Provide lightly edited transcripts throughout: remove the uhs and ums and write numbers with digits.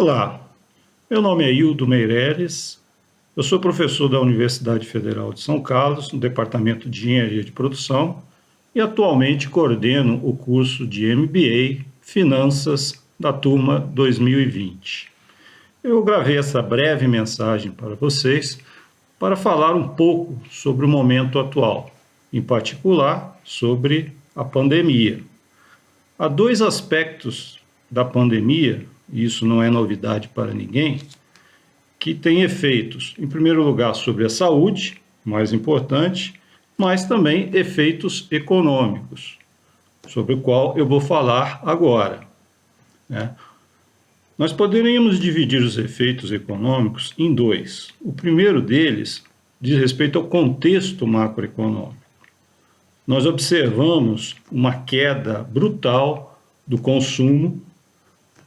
Olá, meu nome é Hildo Meireles, eu sou professor da Universidade Federal de São Carlos, no Departamento de Engenharia de Produção, e atualmente coordeno o curso de MBA Finanças da turma 2020. Eu gravei essa breve mensagem para vocês para falar um pouco sobre o momento atual, em particular sobre a pandemia. Há dois aspectos da pandemia, e isso não é novidade para ninguém, que têm efeitos, em primeiro lugar, sobre a saúde, mais importante, mas também efeitos econômicos, sobre o qual eu vou falar agora, né? Nós poderíamos dividir os efeitos econômicos em dois. O primeiro deles diz respeito ao contexto macroeconômico. Nós observamos uma queda brutal do consumo,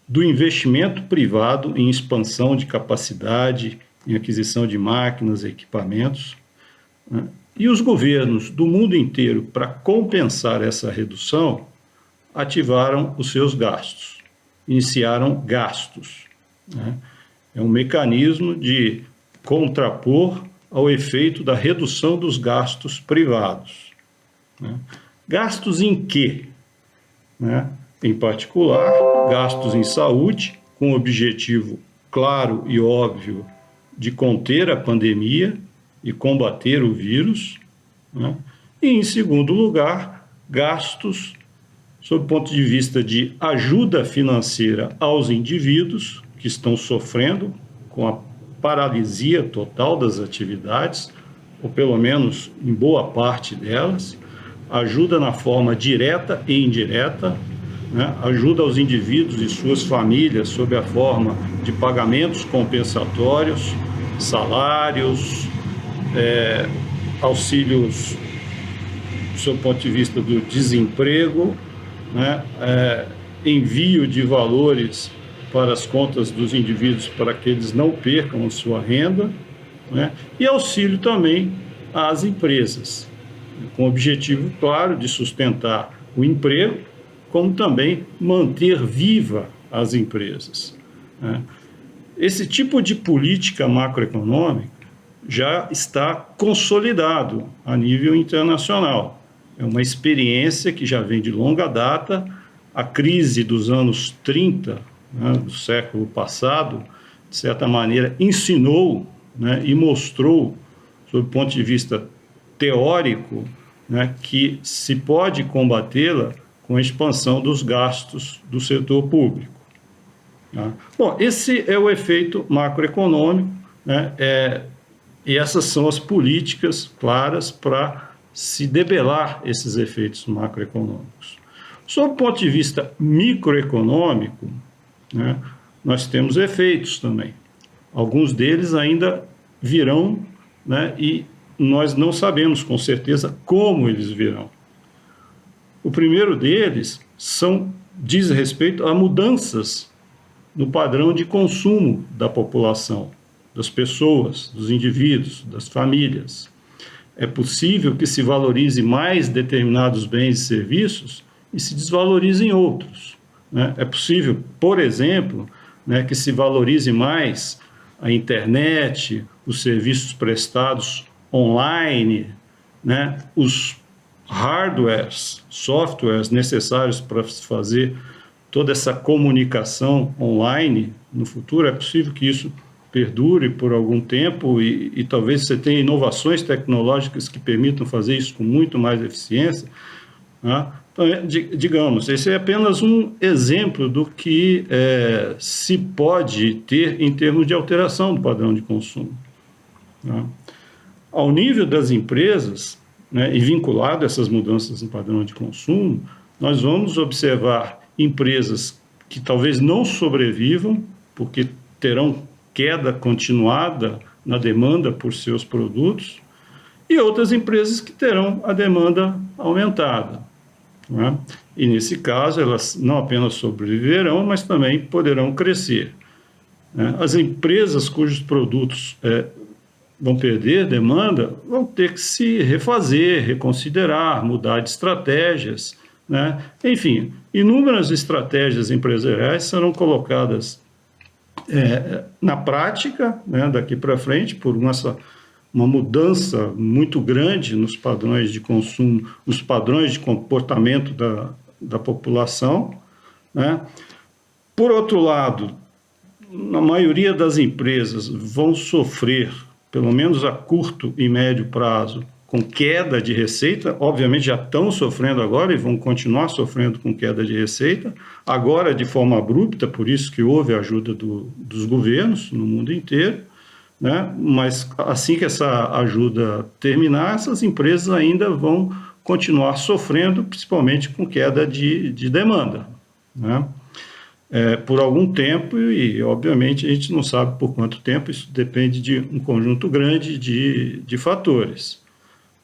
do investimento privado em expansão de capacidade, em aquisição de máquinas e equipamentos, né? E os governos do mundo inteiro, para compensar essa redução, ativaram os seus gastos, iniciaram gastos, né? É um mecanismo de contrapor ao efeito da redução dos gastos privados. Gastos em quê? Em particular, gastos em saúde, com o objetivo claro e óbvio de conter a pandemia e combater o vírus, e, em segundo lugar, gastos sob o ponto de vista de ajuda financeira aos indivíduos que estão sofrendo com a paralisia total das atividades, ou pelo menos em boa parte delas, ajuda na forma direta e indireta, né? Ajuda aos indivíduos e suas famílias sob a forma de pagamentos compensatórios, salários, auxílios sob o ponto de vista do desemprego, né? Envio de valores para as contas dos indivíduos para que eles não percam a sua renda, né? E auxílio também às empresas, com o objetivo claro de sustentar o emprego, como também manter viva as empresas, né? Esse tipo de política macroeconômica já está consolidado a nível internacional. É uma experiência que já vem de longa data. A crise dos anos 30, né, do século passado, de certa maneira, ensinou, né, e mostrou, sob o ponto de vista teórico, né, que se pode combatê-la com a expansão dos gastos do setor público. Tá? Bom, esse é o efeito macroeconômico, né, e essas são as políticas claras para se debelar esses efeitos macroeconômicos. Sob o ponto de vista microeconômico, né, nós temos efeitos também. Alguns deles ainda virão, né, e nós não sabemos com certeza como eles virão. O primeiro deles diz respeito a mudanças no padrão de consumo da população, das pessoas, dos indivíduos, das famílias. É possível que se valorize mais determinados bens e serviços e se desvalorizem outros, né? É possível, por exemplo, né, que se valorize mais a internet, os serviços prestados online, né, os hardwares, softwares necessários para fazer toda essa comunicação online no futuro. É possível que isso perdure por algum tempo e talvez você tenha inovações tecnológicas que permitam fazer isso com muito mais eficiência, né? Então, digamos, esse é apenas um exemplo do que se pode ter em termos de alteração do padrão de consumo, né? Ao nível das empresas, né, e vinculado a essas mudanças no padrão de consumo, nós vamos observar empresas que talvez não sobrevivam, porque terão queda continuada na demanda por seus produtos, e outras empresas que terão a demanda aumentada, né? E nesse caso elas não apenas sobreviverão, mas também poderão crescer, né? As empresas cujos produtos vão perder demanda vão ter que se refazer, reconsiderar, mudar de estratégias, né? Enfim, inúmeras estratégias empresariais serão colocadas Na prática, né, daqui para frente, por uma mudança muito grande nos padrões de consumo, nos padrões de comportamento da população, né? Por outro lado, a maioria das empresas vão sofrer, pelo menos a curto e médio prazo, com queda de receita. Obviamente já estão sofrendo agora e vão continuar sofrendo com queda de receita, agora de forma abrupta, por isso que houve a ajuda dos governos no mundo inteiro, né? Mas assim que essa ajuda terminar, essas empresas ainda vão continuar sofrendo, principalmente com queda de demanda, né? Por algum tempo, e obviamente a gente não sabe por quanto tempo, isso depende de um conjunto grande de fatores,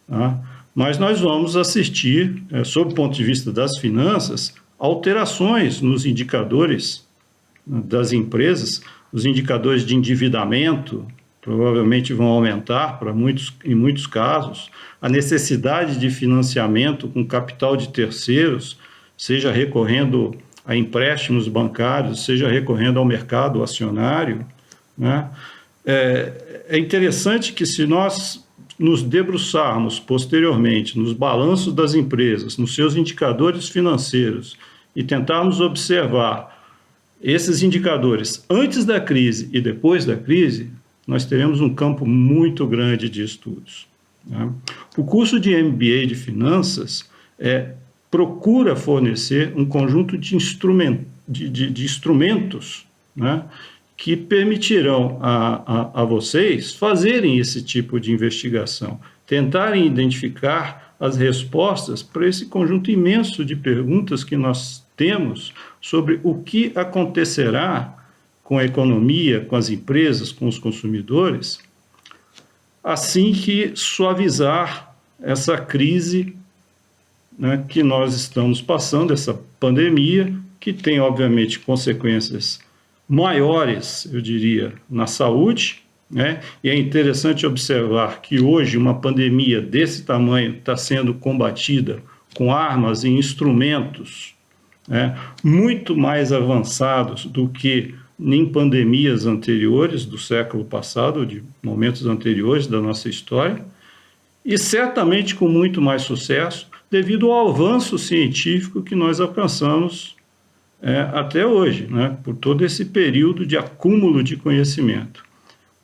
tá? Mas nós vamos assistir, sob o ponto de vista das finanças, alterações nos indicadores, né, das empresas. Os indicadores de endividamento provavelmente vão aumentar em muitos casos. A necessidade de financiamento com capital de terceiros, seja recorrendo a empréstimos bancários, seja recorrendo ao mercado acionário, né? É interessante que, se nós nos debruçarmos posteriormente nos balanços das empresas, nos seus indicadores financeiros, e tentarmos observar esses indicadores antes da crise e depois da crise, nós teremos um campo muito grande de estudos, né? O curso de MBA de Finanças procura fornecer um conjunto de instrumentos, né, que permitirão a vocês fazerem esse tipo de investigação, tentarem identificar as respostas para esse conjunto imenso de perguntas que nós temos sobre o que acontecerá com a economia, com as empresas, com os consumidores, assim que suavizar essa crise, né, que nós estamos passando, essa pandemia, que tem, obviamente, consequências maiores, eu diria, na saúde, né? E é interessante observar que hoje uma pandemia desse tamanho está sendo combatida com armas e instrumentos, né, muito mais avançados do que em pandemias anteriores do século passado, de momentos anteriores da nossa história, e certamente com muito mais sucesso, devido ao avanço científico que nós alcançamos até hoje, né, por todo esse período de acúmulo de conhecimento.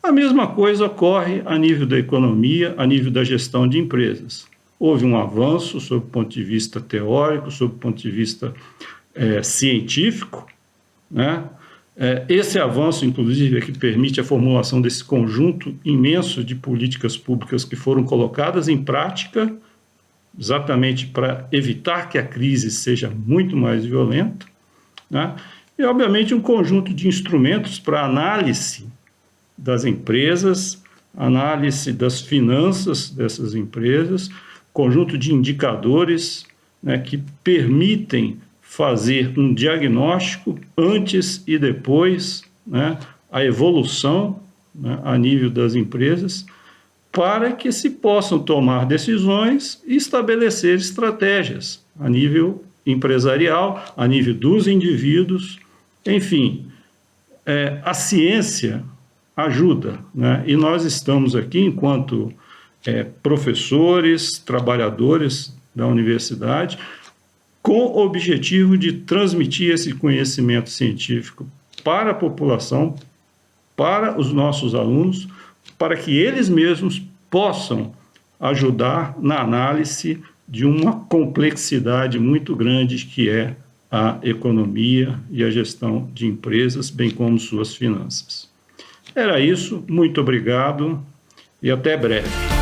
A mesma coisa ocorre a nível da economia, a nível da gestão de empresas. Houve um avanço sob o ponto de vista teórico, sob o ponto de vista científico, né? Esse avanço, inclusive, é que permite a formulação desse conjunto imenso de políticas públicas que foram colocadas em prática, exatamente para evitar que a crise seja muito mais violenta, né? E, obviamente, um conjunto de instrumentos para análise das empresas, análise das finanças dessas empresas, conjunto de indicadores, né, que permitem fazer um diagnóstico antes e depois, né, a evolução, né, a nível das empresas, para que se possam tomar decisões e estabelecer estratégias a nível empresarial, a nível dos indivíduos, enfim. A ciência ajuda, né? E nós estamos aqui, enquanto professores, trabalhadores da universidade, com o objetivo de transmitir esse conhecimento científico para a população, para os nossos alunos, para que eles mesmos possam ajudar na análise de uma complexidade muito grande que é a economia e a gestão de empresas, bem como suas finanças. Era isso, muito obrigado e até breve.